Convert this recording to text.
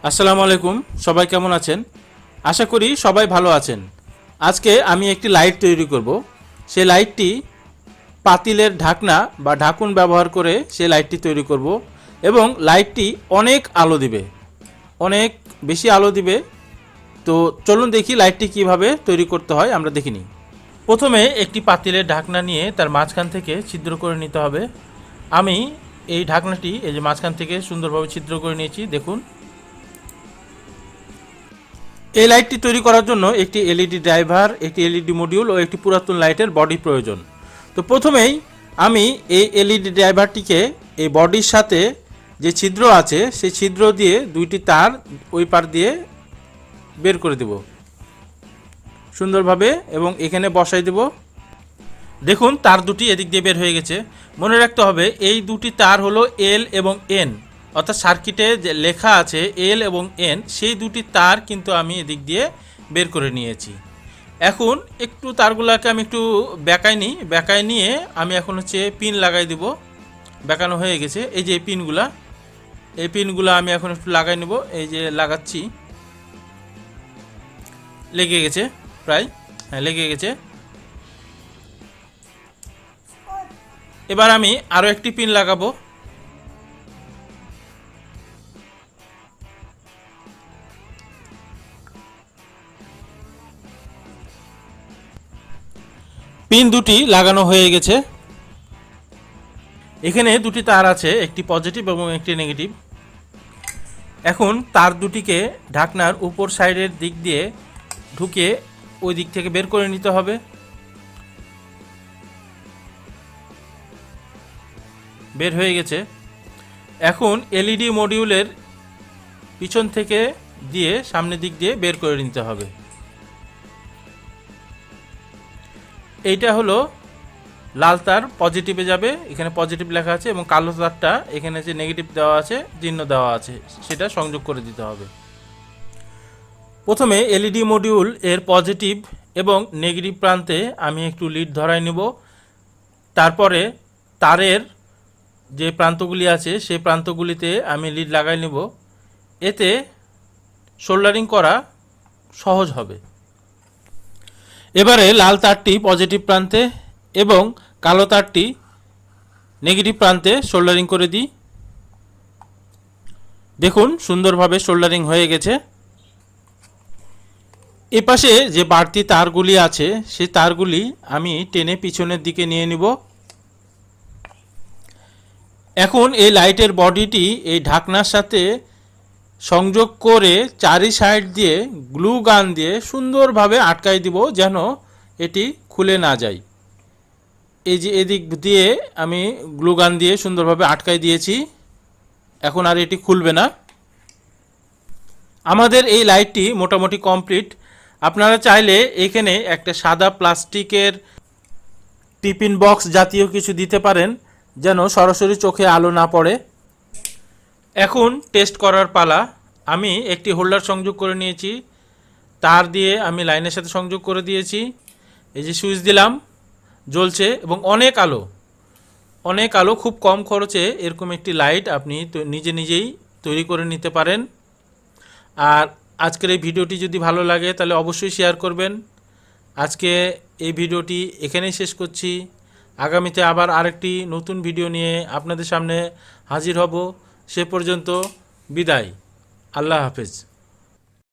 আসসালামু আলাইকুম, সবাই কেমন আছেন? আশা করি সবাই ভালো আছেন। আজকে আমি একটি লাইট তৈরি করব। সেই লাইটটি পাতিলের ঢাকনা বা ঢাকুন ব্যবহার করে সেই লাইটটি তৈরি করব এবং লাইটটি অনেক আলো দিবে, অনেক বেশি আলো দিবে। তো চলুন দেখি লাইটটি কিভাবে তৈরি করতে হয়, আমরা দেখে নিই। প্রথমে একটি পাতিলের ঢাকনা নিয়ে তার মাঝখান থেকে ছিদ্র করে নিতে হবে। আমি এই ঢাকনাটি এই যে মাঝখান থেকে সুন্দরভাবে ছিদ্র করে নিয়েছি, দেখুন। এই লাইটটি তৈরি করার জন্য একটি এলইডি ড্রাইভার, একটি এলইডি মডিউল ও একটি পুরাতন লাইটের বডি প্রয়োজন। তো প্রথমেই আমি এই এলইডি ড্রাইভারটিকে এই বডির সাথে যে ছিদ্র আছে সেই ছিদ্র দিয়ে দুইটি তার ওই পার দিয়ে বের করে দেব সুন্দরভাবে এবং এখানে বসাই দেব। দেখুন তার দুটি এদিক দিয়ে বের হয়ে গেছে। মনে রাখতে হবে এই দুটি তার হলো এল এবং এন, অর্থাৎ সার্কিটে যে লেখা আছে এল এবং এন, সেই দুটি তার কিন্তু আমি এদিক দিয়ে বের করে নিয়েছি। এখন একটু তারগুলোকে আমি একটু বেঁকায় নিয়ে আমি এখন পিন লাগাই দেব। বেঁকানো হয়ে গেছে, এই যে এই পিনগুলো আমি এখন একটু লাগাই নেব। এই যে লাগাচ্ছি, লেগে গেছে প্রায়, হ্যাঁ লেগে গেছে। এবার আমি আরও একটি পিন লাগাবো। পিন দুটি লাগানো হয়ে গেছে। এখানে দুটি তার আছে, একটি পজিটিভ এবং একটি নেগেটিভ। এখন তার দুটিকে ঢাকনার উপর সাইডের দিক দিয়ে ঢুকে ওই দিক থেকে বের করে নিতে হবে। বের হয়ে গেছে। এখন এলইডি মডিউলের পিছন থেকে দিয়ে সামনের দিক দিয়ে বের করে নিতে হবে। এইটা হলো লাল তার পজিটিভে যাবে, এখানে পজিটিভ লেখা আছে, এবং কালো তারটা এখানে যে নেগেটিভ দেওয়া আছে, চিহ্ন দেওয়া আছে, সেটা সংযোগ করে দিতে হবে। প্রথমে এলইডি মডিউল এর পজিটিভ এবং নেগেটিভ প্রান্তে আমি একটু লিড ধরাই নেব। তারপরে তারের যে প্রান্তগুলি আছে সেই প্রান্তগুলিতে আমি লিড লাগাই নেব। এতে সোল্ডারিং করা সহজ হবে। এবারে লাল তারটি পজিটিভ প্রান্তে এবং কালো তারটি নেগেটিভ প্রান্তে সোল্ডারিং করে দিই। দেখুন সুন্দরভাবে সোল্ডারিং হয়ে গেছে। এপাশে যে বাড়তি তারগুলি আছে সেই তারগুলি আমি টেনে পিছনের দিকে নিয়ে নিব। এখন এই লাইটের বডিটি এই ঢাকনার সাথে সংযোগ করে চারি সাইড দিয়ে গ্লু গান দিয়ে সুন্দরভাবে আটকাই দিব, যেন এটি খুলে না যায়। এই যে এদিক দিয়ে আমি গ্লু গান দিয়ে সুন্দরভাবে আটকাই দিয়েছি, এখন আর এটি খুলবে না। আমাদের এই লাইটটি মোটামুটি কমপ্লিট। আপনারা চাইলে এখানে একটা সাদা প্লাস্টিকের টিফিন বক্স জাতীয় কিছু দিতে পারেন, যেন সরাসরি চোখে আলো না পড়ে। এখন টেস্ট করার পালা। আমি একটি হোল্ডার সংযোগ করে নিয়েছি, তার দিয়ে আমি লাইনের সাথে সংযোগ করে দিয়েছি। এই যে সুইচ দিলাম, জ্বলছে এবং অনেক আলো। খুব কম খরচে এরকম একটি লাইট আপনি নিজেই তৈরি করে নিতে পারেন। আর আজকের এই ভিডিওটি যদি ভালো লাগে তাহলে অবশ্যই শেয়ার করবেন। আজকে এই ভিডিওটি এখানেই শেষ করছি। আগামীতে আবার আরেকটি নতুন ভিডিও নিয়ে আপনাদের সামনে হাজির হব। সে পর্যন্ত বিদায়। আল্লাহ হাফেজ।